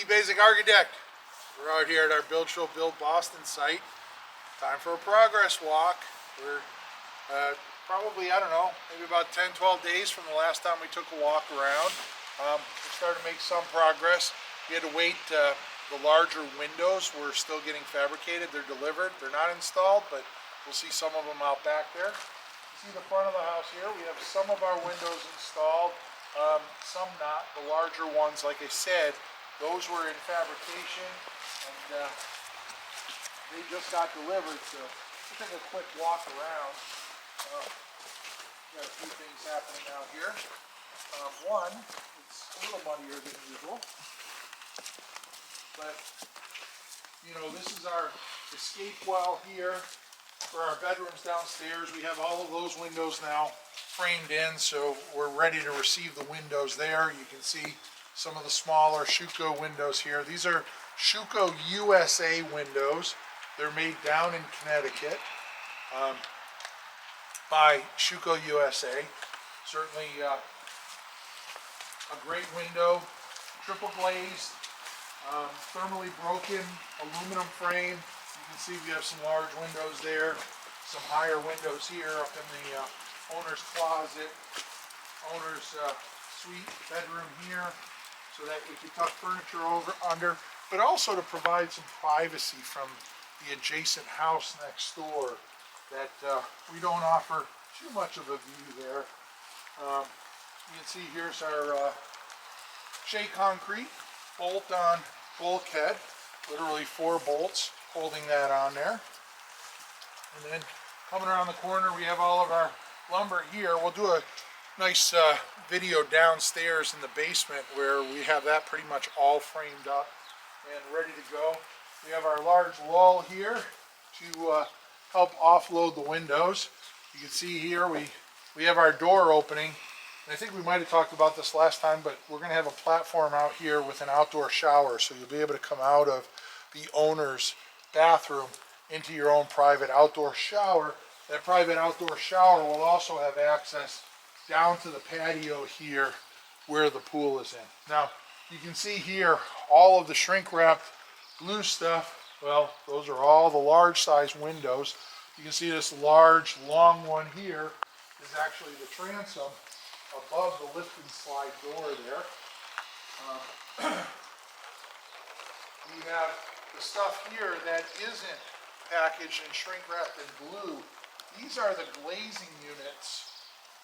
Basic Architect. We're out here at our Buildshow Build Boston site. Time for a progress walk. We're probably, I don't know, maybe about 10-12 days from the last time we took a walk around. We started to make some progress. We had to wait. The larger windows were still getting fabricated. They're delivered. They're not installed, but we'll see some of them out back there. You see the front of the house here. We have some of our windows installed, some not. The larger ones, like I said, those were in fabrication, and they just got delivered. So we'll take a quick walk around. Got a few things happening out here. One, it's a little muddier than usual, but you know, this is our escape well here for our bedrooms downstairs. We have all of those windows now framed in, so we're ready to receive the windows there. You can see some of the smaller Schuco windows here. These are Schuco USA windows. They're made down in Connecticut by Schuco USA. Certainly a great window, triple glazed, thermally broken aluminum frame. You can see we have some large windows there, some higher windows here up in the owner's closet, owner's suite bedroom here, so that we can tuck furniture under, but also to provide some privacy from the adjacent house next door that we don't offer too much of a view there. You can see here's our shea concrete bolt-on bulkhead, literally 4 bolts holding that on there. And then coming around the corner, we have all of our lumber here. We'll do a nice video downstairs in the basement where we have that pretty much all framed up and ready to go. We have our large lull here to help offload the windows. You can see here we have our door opening. And I think we might have talked about this last time, but we're going to have a platform out here with an outdoor shower, so you'll be able to come out of the owner's bathroom into your own private outdoor shower. That private outdoor shower will also have access down to the patio here where the pool is in. Now, you can see here all of the shrink wrapped blue stuff. Well, those are all the large size windows. You can see this large long one here is actually the transom above the lift and slide door there. We have the stuff here that isn't packaged and shrink wrapped in blue. These are the glazing units,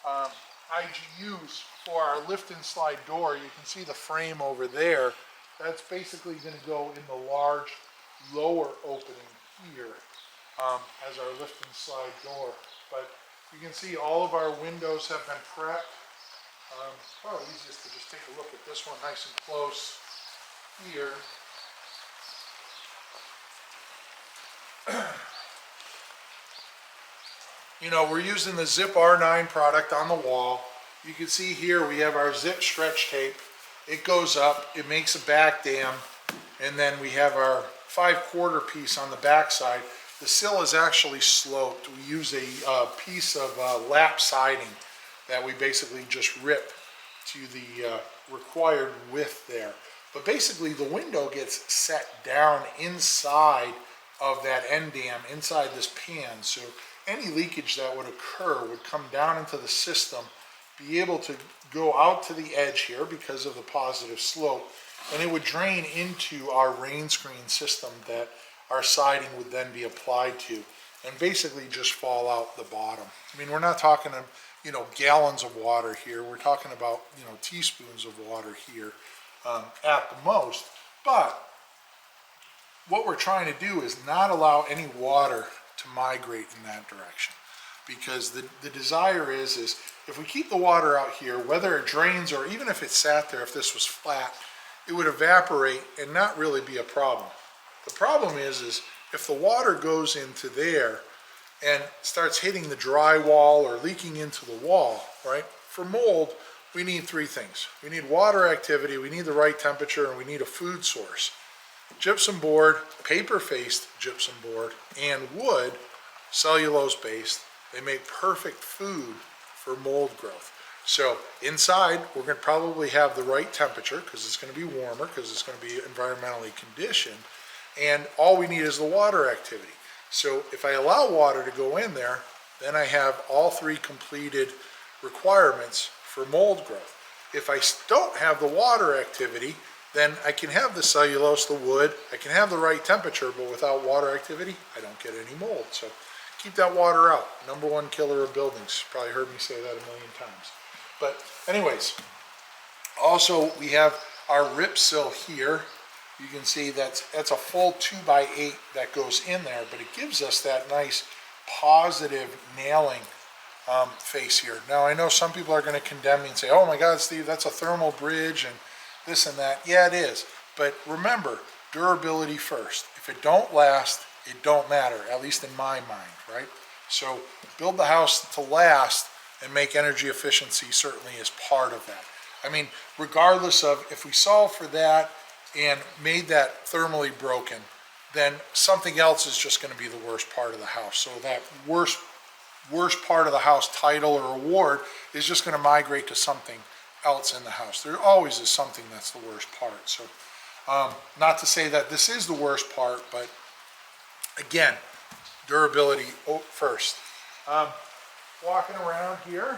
IGUs, for our lift and slide door. You can see the frame over there. That's basically going to go in the large lower opening here as our lift and slide door. But you can see all of our windows have been prepped. Probably easiest to just take a look at this one nice and close here. You know, we're using the Zip R9 product on the wall. You can see here we have our zip stretch tape. It goes up, it makes a back dam, and then we have our 5/4 piece on the back side. The sill is actually sloped. We use a piece of lap siding that we basically just rip to the required width there. But basically the window gets set down inside of that end dam, inside this pan. So any leakage that would occur would come down into the system, be able to go out to the edge here because of the positive slope, and it would drain into our rain screen system that our siding would then be applied to, and basically just fall out the bottom. I mean, we're not talking, you know, gallons of water here. We're talking about, you know, teaspoons of water here at the most. But what we're trying to do is not allow any water to migrate in that direction, because the desire is if we keep the water out here, whether it drains or even if it sat there, if this was flat, it would evaporate and not really be a problem. The problem is if the water goes into there and starts hitting the drywall or leaking into the wall, right? For mold, we need 3 things. We need water activity, we need the right temperature, and we need a food source. Gypsum board, paper-faced gypsum board, and wood, cellulose-based, they make perfect food for mold growth. So inside, we're going to probably have the right temperature because it's going to be warmer because it's going to be environmentally conditioned. And all we need is the water activity. So if I allow water to go in there, then I have all three completed requirements for mold growth. If I don't have the water activity, then I can have the cellulose, the wood, I can have the right temperature, but without water activity, I don't get any mold. So keep that water out. Number one killer of buildings. Probably heard me say that a million times. But anyways, also we have our rip sill here. You can see that's a full 2x8 that goes in there, but it gives us that nice positive nailing face here. Now I know some people are going to condemn me and say, oh my God, Steve, that's a thermal bridge and this and that. Yeah, it is. But remember, durability first. If it don't last, it don't matter, at least in my mind, right? So build the house to last, and make energy efficiency certainly is part of that. I mean, regardless of if we solve for that and made that thermally broken, then something else is just going to be the worst part of the house. So that worst part of the house title or award is just going to migrate to something else in the house. There always is something that's the worst part. So not to say that this is the worst part, but again, durability first. Walking around here,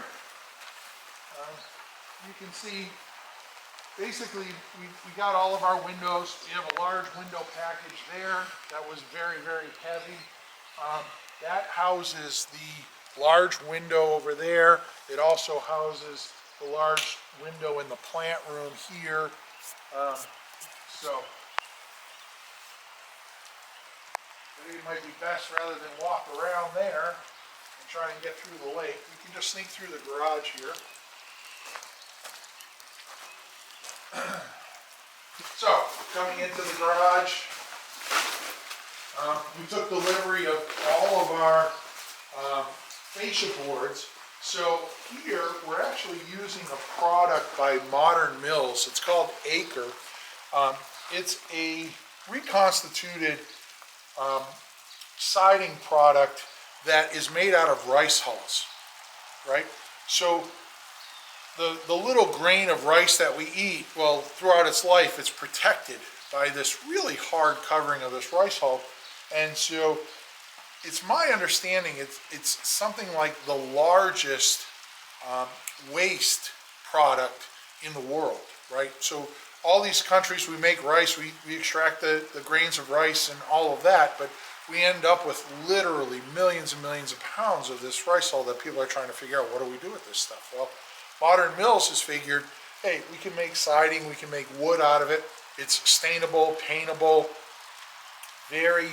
you can see basically we got all of our windows. We have a large window package there that was very, very heavy. That houses the large window over there. It also houses the large window in the plant room here. So I think it might be best rather than walk around there and try and get through the lake. We can just sneak through the garage here. So, coming into the garage, we took delivery of all of our fascia boards. So here, we're actually using a product by Modern Mills. It's called Acre. It's a reconstituted siding product that is made out of rice hulls, right? So the little grain of rice that we eat, well, throughout its life, it's protected by this really hard covering of this rice hull. And so it's my understanding it's something like the largest waste product in the world, right? So all these countries, we make rice, we extract the grains of rice and all of that, but we end up with literally millions and millions of pounds of this rice hull that people are trying to figure out, what do we do with this stuff? Well, Modern Mills has figured, hey, we can make siding, we can make wood out of it. It's stainable, paintable, very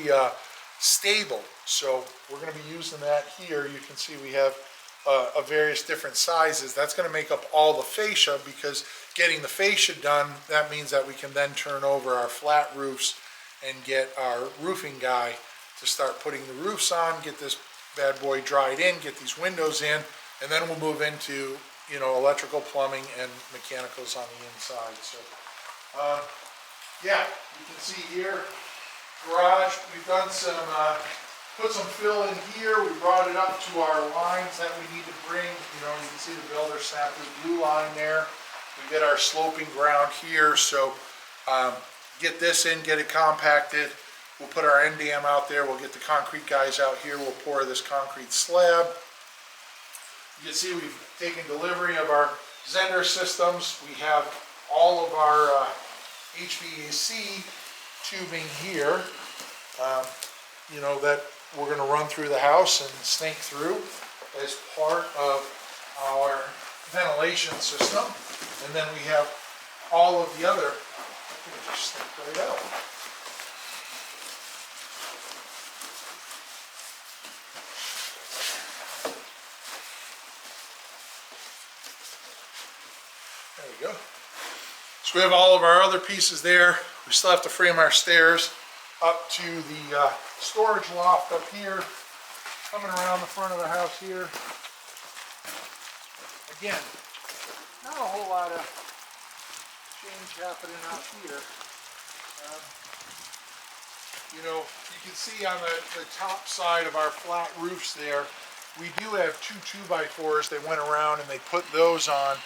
stable. So we're going to be using that here. You can see we have various different sizes. That's going to make up all the fascia, because getting the fascia done, that means that we can then turn over our flat roofs and get our roofing guy to start putting the roofs on, get this bad boy dried in, get these windows in, and then we'll move into, you know, electrical, plumbing, and mechanicals on the inside. So, yeah, you can see here, garage, we've done some, put some fill in here. We brought it up to our lines that we need to bring. You know, you can see the builder snapped the blue line there. We get our sloping ground here. So get this in, get it compacted. We'll put our end dam out there. We'll get the concrete guys out here. We'll pour this concrete slab. You can see we've taken delivery of our Zender systems. We have all of our HVAC tubing here, you know, that we're going to run through the house and snake through as part of our ventilation system. And then we have all of the other, I think it just snaked right out. There we go. So we have all of our other pieces there. We still have to frame our stairs up to the storage loft up here. Coming around the front of the house here. Again, not a whole lot of change happening out here. You know, you can see on the top side of our flat roofs there, we do have two 2x4s. They went around and they put those on,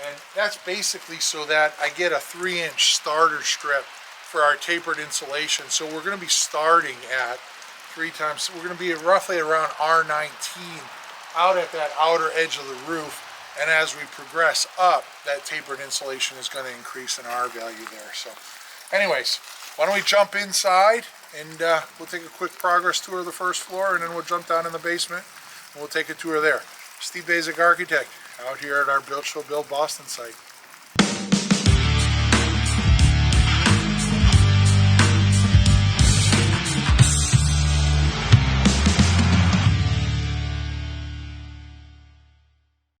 and that's basically so that I get a 3-inch starter strip for our tapered insulation. So we're going to be starting at we're going to be roughly around R19 out at that outer edge of the roof, and as we progress up, that tapered insulation is going to increase in R value there. So anyways, why don't we jump inside, and we'll take a quick progress tour of the first floor, and then we'll jump down in the basement and we'll take a tour there. Steve Basic Architect out here at our Buildshow Build Boston site.